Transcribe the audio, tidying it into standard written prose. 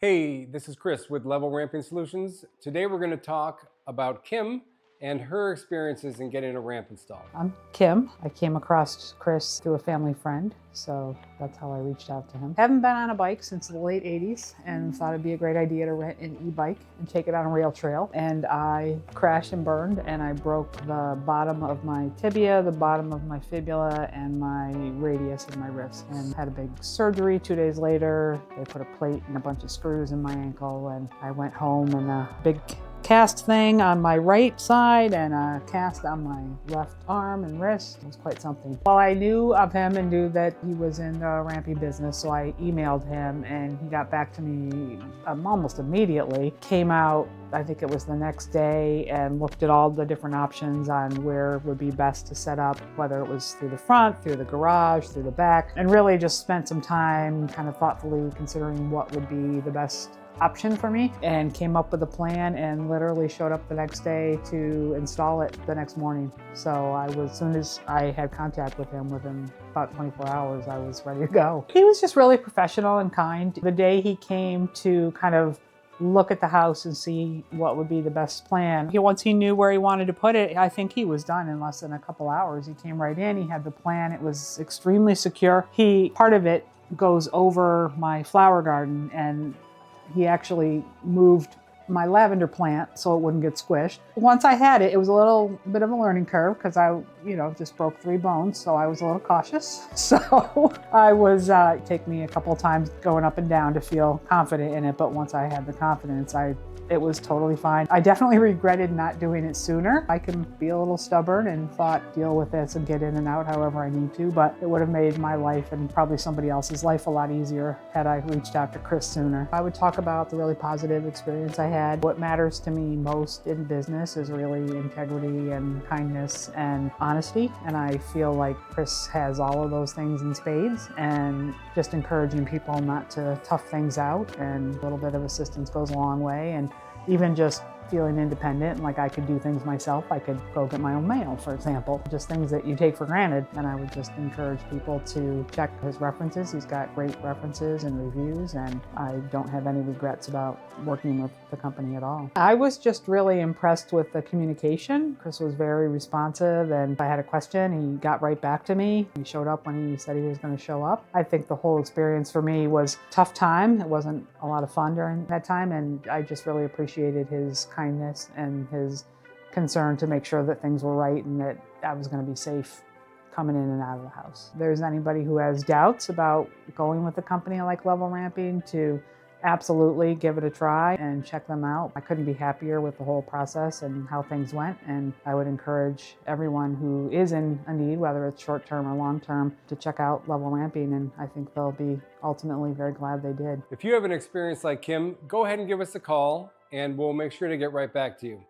Hey, this is Chris with Level Ramping Solutions. Today we're going to talk about Kim and her experiences in getting a ramp installed. I'm Kim. I came across Chris through a family friend, so that's how I reached out to him. Haven't been on a bike since the late 80s and thought it'd be a great idea to rent an e-bike and take it on a rail trail. And I crashed and burned and I broke the bottom of my tibia, the bottom of my fibula, and my radius of my wrist. And had a big surgery 2 days later. They put a plate and a bunch of screws in my ankle, and I went home and a big cast thing on my right side and a cast on my left arm and wrist. It was quite something. Well, I knew of him and knew that he was in the ramping business, so I emailed him and he got back to me almost immediately. Came out, I think it was the next day, and looked at all the different options on where would be best to set up, whether it was through the front, through the garage, through the back, and really just spent some time kind of thoughtfully considering what would be the best option for me, and came up with a plan and literally showed up the next day to install it the next morning. So as soon as I had contact with him, within about 24 hours, I was ready to go. He was just really professional and kind. The day he came to kind of look at the house and see what would be the best plan, once he knew where he wanted to put it, I think he was done in less than a couple hours. He came right in, he had the plan, it was extremely secure. Part of it goes over my flower garden, and he actually moved my lavender plant so it wouldn't get squished. Once I had it, it was a little bit of a learning curve because I, just broke 3 bones, so I was a little cautious. So I was, take me a couple of times going up and down to feel confident in it, but once I had the confidence, it was totally fine. I definitely regretted not doing it sooner. I can be a little stubborn and thought, deal with this and get in and out however I need to, but it would have made my life and probably somebody else's life a lot easier had I reached out to Chris sooner. I would talk about the really positive experience I had. What matters to me most in business is really integrity and kindness and honesty, and I feel like Chris has all of those things in spades, and just encouraging people not to tough things out, and a little bit of assistance goes a long way. And even just feeling independent, like I could do things myself. I could go get my own mail, for example, just things that you take for granted. And I would just encourage people to check his references. He's got great references and reviews, and I don't have any regrets about working with the company at all. I was just really impressed with the communication. Chris was very responsive, and if I had a question, he got right back to me. He showed up when he said he was going to show up. I think the whole experience for me was a tough time. It wasn't a lot of fun during that time, and I just really appreciated his kindness and his concern to make sure that things were right and that I was going to be safe coming in and out of the house. If there's anybody who has doubts about going with a company like Level Ramping, to absolutely give it a try and check them out. I couldn't be happier with the whole process and how things went, and I would encourage everyone who is in a need, whether it's short-term or long-term, to check out Level Ramping, and I think they'll be ultimately very glad they did. If you have an experience like Kim, go ahead and give us a call and we'll make sure to get right back to you.